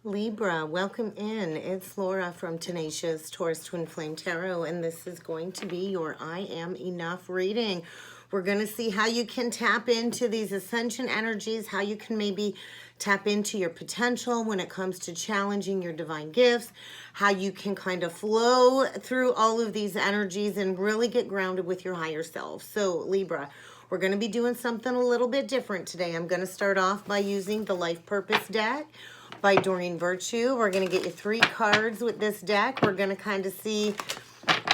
Libra, welcome in. It's Laura from Tenacious Taurus Twin Flame Tarot, and this is going to be your I Am Enough reading. We're going to see how you can tap into these ascension energies, how you can maybe tap into your potential when it comes to challenging your divine gifts, how you can kind of flow through all of these energies and really get grounded with your higher self. So, Libra, we're going to be doing something a little bit different today. I'm going to start off by using the Life Purpose deck by Doreen Virtue. We're going to get you 3 cards with this deck. We're going to kind of see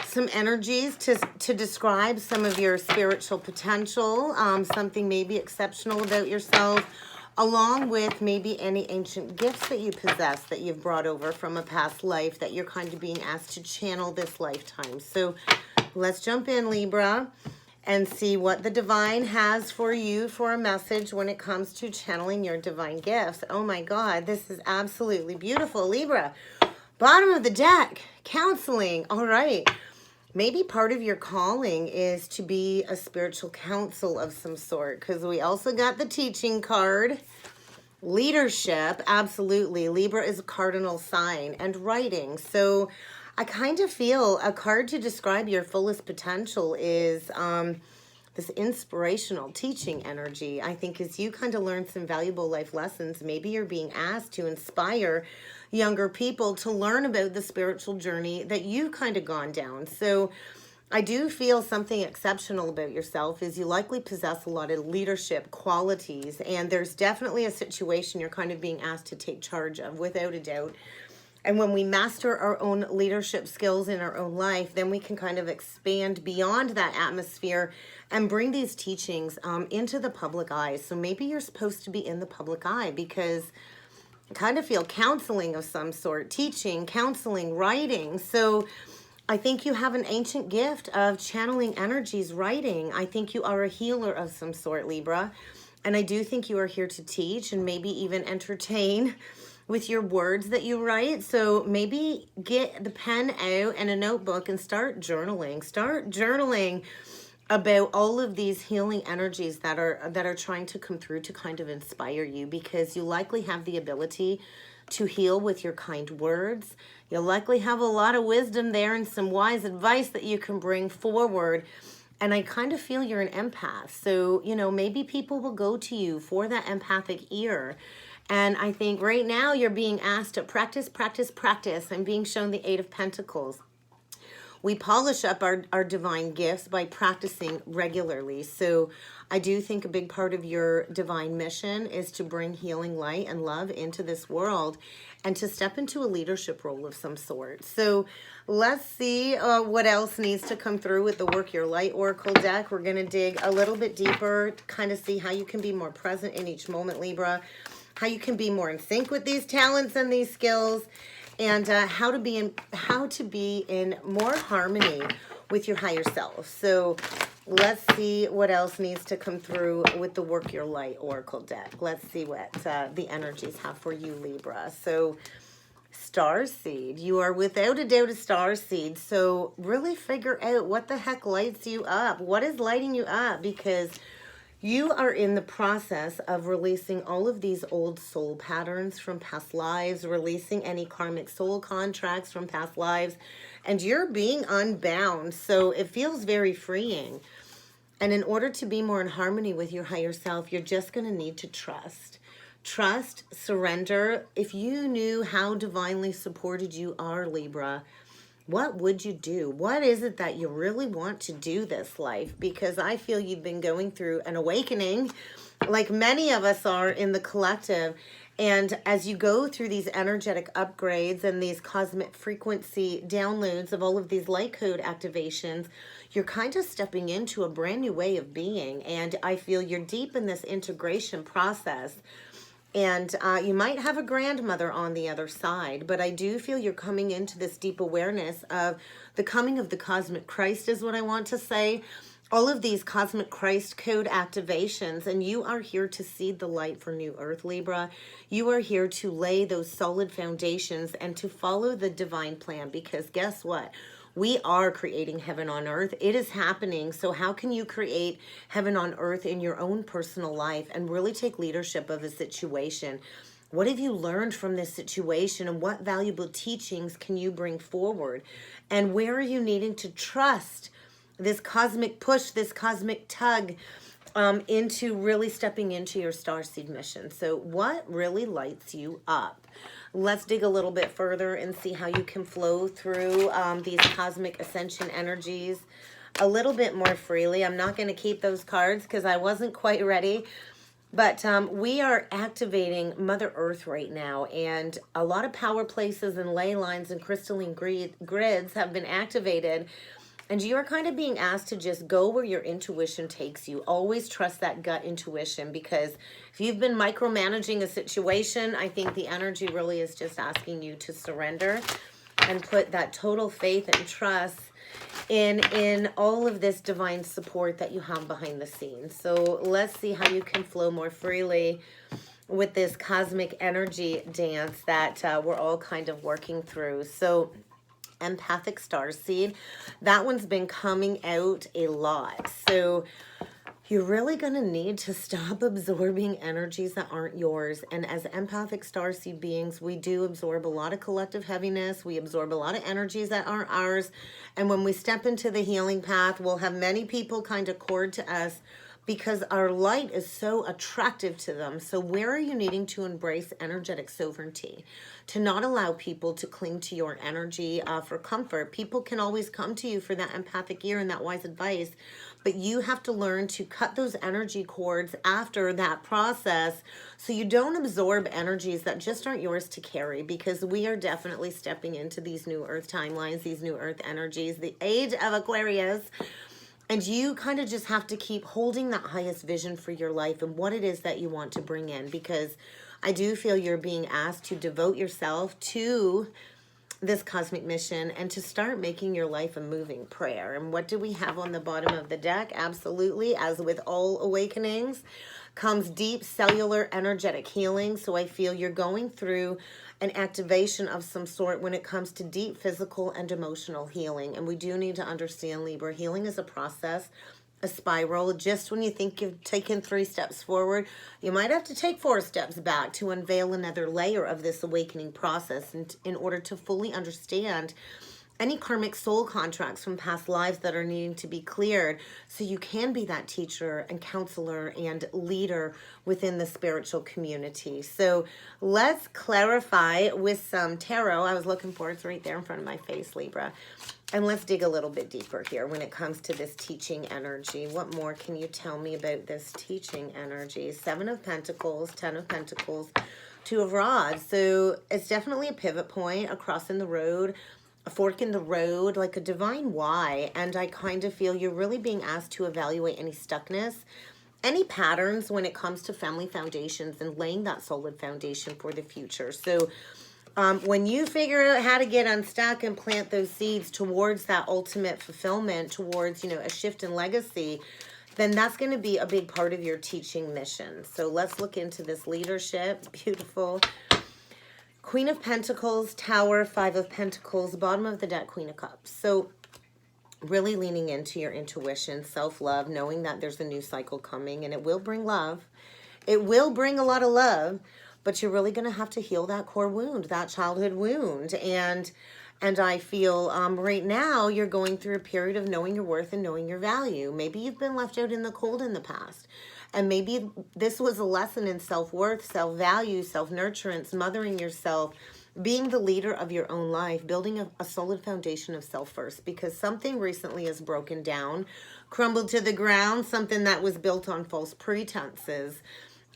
some energies to describe some of your spiritual potential, something maybe exceptional about yourself, along with maybe any ancient gifts that you possess that you've brought over from a past life that you're kind of being asked to channel this lifetime. So let's jump in, Libra, and see what the divine has for you for a message when it comes to channeling your divine gifts. Oh my God, this is absolutely beautiful, Libra. Bottom of the deck, counseling. All right. Maybe part of your calling is to be a spiritual counsel of some sort, because we also got the teaching card. Leadership, absolutely. Libra is a cardinal sign, and writing. So I kind of feel a card to describe your fullest potential is this inspirational teaching energy. I think as you kind of learn some valuable life lessons, maybe you're being asked to inspire younger people to learn about the spiritual journey that you've kind of gone down. So I do feel something exceptional about yourself is you likely possess a lot of leadership qualities, and there's definitely a situation you're kind of being asked to take charge of, without a doubt. And when we master our own leadership skills in our own life, then we can kind of expand beyond that atmosphere and bring these teachings into the public eye. So maybe you're supposed to be in the public eye, because I kind of feel counseling of some sort, teaching, counseling, writing. So I think you have an ancient gift of channeling energies, writing. I think you are a healer of some sort, Libra. And I do think you are here to teach and maybe even entertain with your words that you write. So maybe get the pen out and a notebook and start journaling. Start journaling about all of these healing energies that are trying to come through to kind of inspire you, because you likely have the ability to heal with your kind words. You'll likely have a lot of wisdom there and some wise advice that you can bring forward. And I kind of feel you're an empath. So, you know, maybe people will go to you for that empathic ear. And I think right now you're being asked to practice, practice, practice. I'm being shown the 8 of Pentacles. We polish up our divine gifts by practicing regularly. So I do think a big part of your divine mission is to bring healing light and love into this world and to step into a leadership role of some sort. So let's see what else needs to come through with the Work Your Light Oracle deck. We're going to dig a little bit deeper to kind of see how you can be more present in each moment, Libra, how you can be more in sync with these talents and these skills, and how to be in more harmony with your higher self. So let's see what else needs to come through with the Work Your Light Oracle deck. Let's see what the energies have for you, Libra. So Starseed, you are without a doubt a starseed. So really figure out what the heck lights you up. What is lighting you up? Because you are in the process of releasing all of these old soul patterns from past lives, releasing any karmic soul contracts from past lives, and you're being unbound. So it feels very freeing. And in order to be more in harmony with your higher self, you're just going to need to trust. Trust, surrender. If you knew how divinely supported you are, Libra, what would you do? What is it that you really want to do this life? Because I feel you've been going through an awakening, like many of us are in the collective. And as you go through these energetic upgrades and these cosmic frequency downloads of all of these light code activations, you're kind of stepping into a brand new way of being. And I feel you're deep in this integration process. And you might have a grandmother on the other side, but I do feel you're coming into this deep awareness of the coming of the cosmic Christ is what I want to say. All of these cosmic Christ code activations, and you are here to seed the light for new earth, Libra. You are here to lay those solid foundations and to follow the divine plan, because guess what? We are creating heaven on earth. It is happening. So how can you create heaven on earth in your own personal life and really take leadership of a situation? What have you learned from this situation, and what valuable teachings can you bring forward? And where are you needing to trust this cosmic push, this cosmic tug into really stepping into your starseed mission? So what really lights you up? Let's dig a little bit further and see how you can flow through these cosmic ascension energies a little bit more freely. I'm not going to keep those cards because I wasn't quite ready. But we are activating Mother Earth right now, and a lot of power places and ley lines and crystalline grids have been activated, and you are kind of being asked to just go where your intuition takes you. Always trust that gut intuition, because if you've been micromanaging a situation, I think the energy really is just asking you to surrender and put that total faith and trust in all of this divine support that you have behind the scenes. So let's see how you can flow more freely with this cosmic energy dance that we're all kind of working through. So empathic starseed, that one's been coming out a lot. So you're really going to need to stop absorbing energies that aren't yours. And as empathic starseed beings, we do absorb a lot of collective heaviness. We absorb a lot of energies that aren't ours. And when we step into the healing path, we'll have many people kind of cord to us because our light is so attractive to them. So where are you needing to embrace energetic sovereignty? To not allow people to cling to your energy for comfort. People can always come to you for that empathic ear and that wise advice, but you have to learn to cut those energy cords after that process so you don't absorb energies that just aren't yours to carry, because we are definitely stepping into these new earth timelines, these new earth energies, the age of Aquarius. And you kind of just have to keep holding that highest vision for your life and what it is that you want to bring in, because I do feel you're being asked to devote yourself to this cosmic mission and to start making your life a moving prayer. And what do we have on the bottom of the deck? Absolutely, as with all awakenings, comes deep cellular energetic healing. So I feel you're going through an activation of some sort when it comes to deep physical and emotional healing. And we do need to understand, Libra, healing is a process, a spiral. Just when you think you've taken 3 steps forward, you might have to take 4 steps back to unveil another layer of this awakening process, and in order to fully understand any karmic soul contracts from past lives that are needing to be cleared, so you can be that teacher and counselor and leader within the spiritual community. So let's clarify with some tarot. I was looking for it. It's right there in front of my face, Libra. And let's dig a little bit deeper here when it comes to this teaching energy. What more can you tell me about this teaching energy? 7 of Pentacles, 10 of Pentacles, 2 of Rods. So it's definitely a pivot point, a cross in the road, a fork in the road, like a divine why. And I kind of feel you're really being asked to evaluate any stuckness, any patterns when it comes to family foundations and laying that solid foundation for the future. So when you figure out how to get unstuck and plant those seeds towards that ultimate fulfillment, towards, a shift in legacy, then that's going to be a big part of your teaching mission. So let's look into this leadership. Beautiful. Queen of Pentacles, Tower, 5 of Pentacles, bottom of the deck, Queen of Cups. So really leaning into your intuition, self-love, knowing that there's a new cycle coming, and it will bring love. It will bring a lot of love, but you're really going to have to heal that core wound, that childhood wound. And I feel right now you're going through a period of knowing your worth and knowing your value. Maybe you've been left out in the cold in the past. And maybe this was a lesson in self-worth, self-value, self-nurturance, mothering yourself, being the leader of your own life, building a solid foundation of self first, because something recently has broken down, crumbled to the ground, something that was built on false pretenses.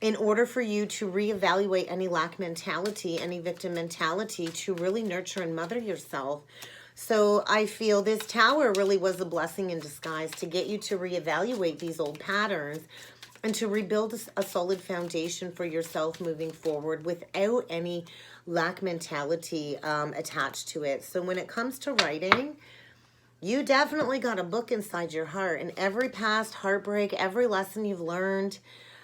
In order for you to reevaluate any lack mentality, any victim mentality, to really nurture and mother yourself. So I feel this Tower really was a blessing in disguise to get you to reevaluate these old patterns and to rebuild a solid foundation for yourself moving forward without any lack mentality attached to it. So when it comes to writing, you definitely got a book inside your heart, and every past heartbreak, every lesson you've learned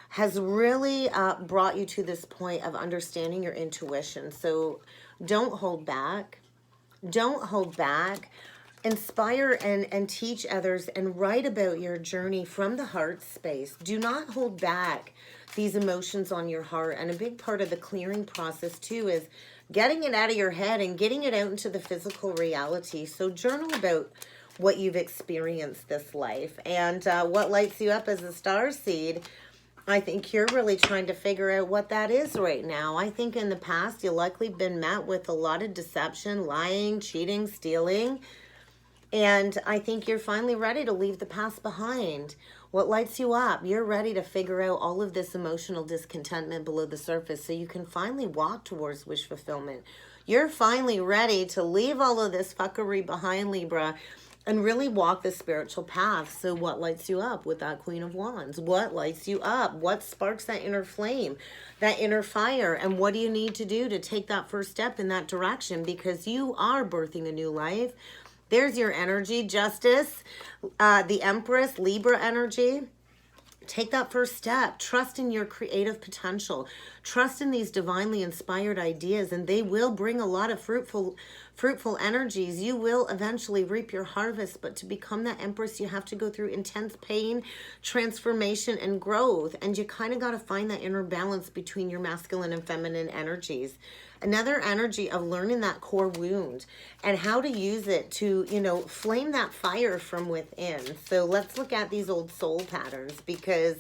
has really brought you to this point of understanding your intuition. So don't hold back. Don't hold back. inspire and teach others and write about your journey from the heart space. Do not hold back these emotions on your heart. And a big part of the clearing process too is getting it out of your head and getting it out into the physical reality. So journal about what you've experienced this life and what lights you up as a star seed. I think you're really trying to figure out what that is right now. I think in the past, you've likely been met with a lot of deception, lying, cheating, stealing. And I think you're finally ready to leave the past behind. What lights you up? You're ready to figure out all of this emotional discontentment below the surface so you can finally walk towards wish fulfillment. You're finally ready to leave all of this fuckery behind, Libra, and really walk the spiritual path. So what lights you up with that Queen of Wands? What lights you up? What sparks that inner flame, that inner fire? And what do you need to do to take that first step in that direction? Because you are birthing a new life. There's your energy, Justice, the Empress, Libra energy. Take that first step. Trust in your creative potential. Trust in these divinely inspired ideas, and they will bring a lot of fruitful energies. You will eventually reap your harvest, but to become that Empress, you have to go through intense pain, transformation, and growth. And you kind of got to find that inner balance between your masculine and feminine energies. Another energy of learning that core wound and how to use it to, flame that fire from within. So let's look at these old soul patterns, because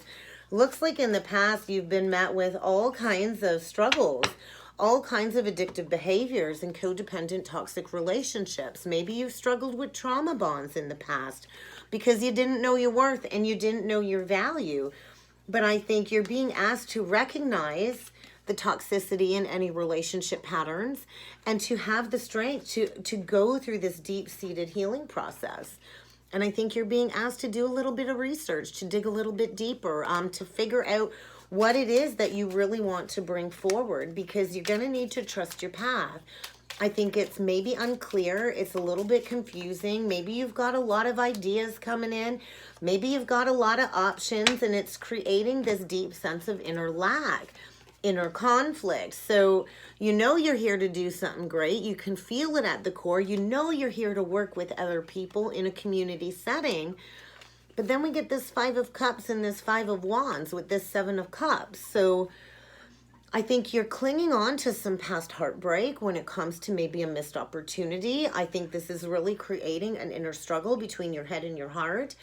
looks like in the past you've been met with all kinds of struggles, all kinds of addictive behaviors and codependent toxic relationships. Maybe you've struggled with trauma bonds in the past because you didn't know your worth and you didn't know your value. But I think you're being asked to recognize the toxicity in any relationship patterns and to have the strength to go through this deep-seated healing process. And I think you're being asked to do a little bit of research, to dig a little bit deeper, to figure out what it is that you really want to bring forward, because you're going to need to trust your path. I think it's maybe unclear. It's a little bit confusing. Maybe you've got a lot of ideas coming in. Maybe you've got a lot of options, and it's creating this deep sense of inner lack, inner conflict. So you're here to do something great. You can feel it at the core. You're here to work with other people in a community setting. But then we get this 5 of Cups and this 5 of Wands with this 7 of Cups. So I think you're clinging on to some past heartbreak when it comes to maybe a missed opportunity. I think this is really creating an inner struggle between your head and your heart.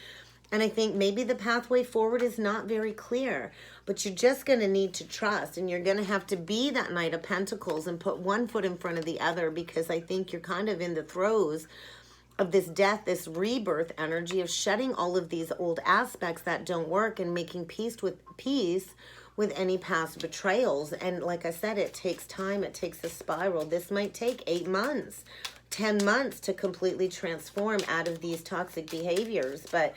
And I think maybe the pathway forward is not very clear, but you're just going to need to trust, and you're going to have to be that Knight of Pentacles and put one foot in front of the other, because I think you're kind of in the throes of this death, this rebirth energy of shedding all of these old aspects that don't work and making peace with any past betrayals. And like I said, it takes time. It takes a spiral. This might take 8 months, 10 months to completely transform out of these toxic behaviors. But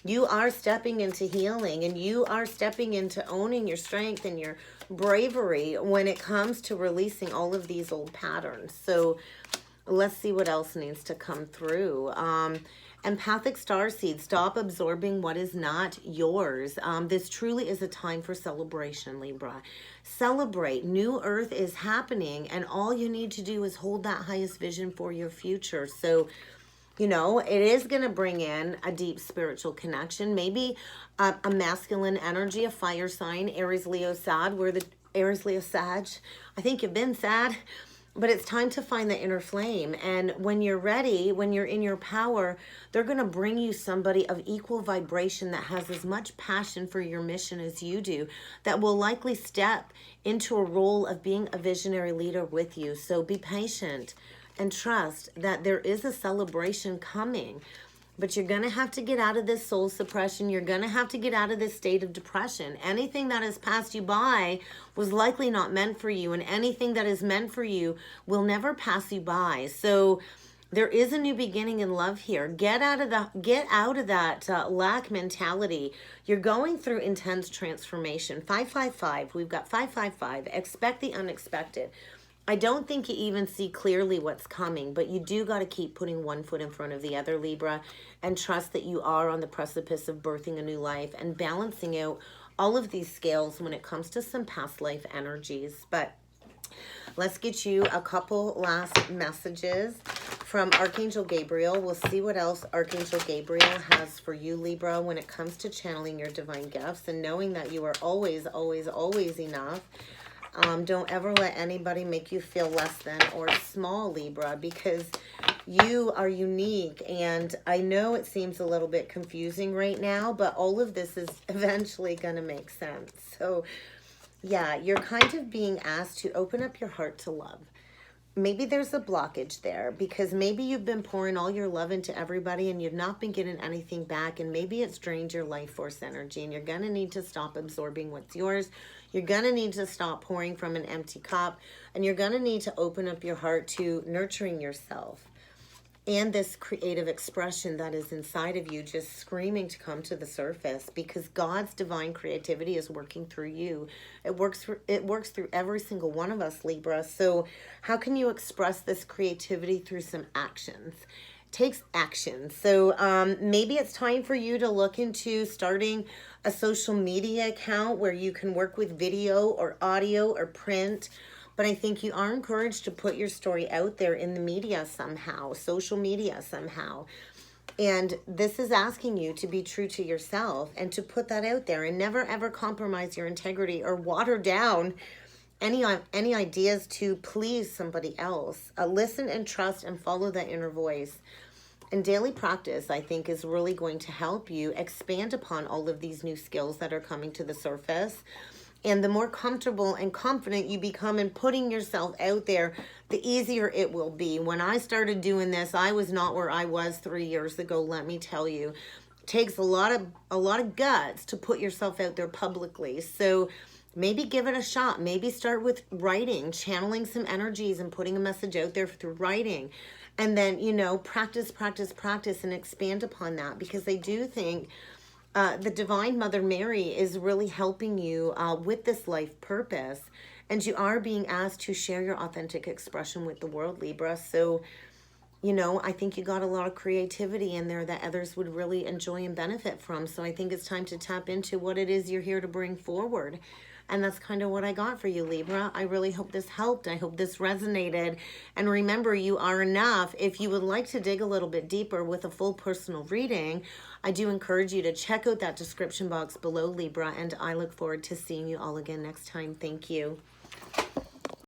you are stepping into healing, and you are stepping into owning your strength and your bravery when it comes to releasing all of these old patterns. So let's see what else needs to come through. Empathic starseed, stop absorbing what is not yours. This truly is a time for celebration, Libra. Celebrate. New earth is happening, and all you need to do is hold that highest vision for your future. So it is going to bring in a deep spiritual connection, maybe a masculine energy, a fire sign, Aries, Leo, Sag, where the Aries, Leo, Sag, I think you've been sad, but it's time to find the inner flame. And when you're ready, when you're in your power, they're going to bring you somebody of equal vibration that has as much passion for your mission as you do, that will likely step into a role of being a visionary leader with you. So be patient and trust that there is a celebration coming. But you're going to have to get out of this soul suppression. You're going to have to get out of this state of depression. Anything that has passed you by was likely not meant for you. And anything that is meant for you will never pass you by. So there is a new beginning in love here. Get out of that lack mentality. You're going through intense transformation. 555. We've got 555. Expect the unexpected. I don't think you even see clearly what's coming, but you do got to keep putting one foot in front of the other, Libra, and trust that you are on the precipice of birthing a new life and balancing out all of these scales when it comes to some past life energies. But let's get you a couple last messages from Archangel Gabriel. We'll see what else Archangel Gabriel has for you, Libra, when it comes to channeling your divine gifts and knowing that you are always, always, always enough. Don't ever let anybody make you feel less than or small, Libra, because you are unique. And I know it seems a little bit confusing right now, but all of this is eventually going to make sense. So yeah, you're kind of being asked to open up your heart to love. Maybe there's a blockage there because maybe you've been pouring all your love into everybody and you've not been getting anything back, and maybe it's drained your life force energy, and you're going to need to stop absorbing what's yours. You're going to need to stop pouring from an empty cup, and you're going to need to open up your heart to nurturing yourself and this creative expression that is inside of you just screaming to come to the surface, because God's divine creativity is working through you. It works through every single one of us, Libra. So how can you express this creativity? Through some actions. It takes action. So maybe it's time for you to look into starting a social media account where you can work with video or audio or print. But I think you are encouraged to put your story out there in the media somehow, social media somehow. And this is asking you to be true to yourself and to put that out there and never ever compromise your integrity or water down any ideas to please somebody else. Listen and trust and follow that inner voice. And daily practice, I think, is really going to help you expand upon all of these new skills that are coming to the surface. And the more comfortable and confident you become in putting yourself out there, the easier it will be. When I started doing this, I was not where I was 3 years ago, let me tell you. It takes a lot of guts to put yourself out there publicly. So maybe give it a shot. Maybe start with writing, channeling some energies and putting a message out there through writing. And then, practice, practice, practice, and expand upon that, because I do think the Divine Mother Mary is really helping you with this life purpose. And you are being asked to share your authentic expression with the world, Libra. So, I think you got a lot of creativity in there that others would really enjoy and benefit from. So I think it's time to tap into what it is you're here to bring forward. And that's kind of what I got for you, Libra. I really hope this helped. I hope this resonated. And remember, you are enough. If you would like to dig a little bit deeper with a full personal reading, I do encourage you to check out that description box below, Libra. And I look forward to seeing you all again next time. Thank you.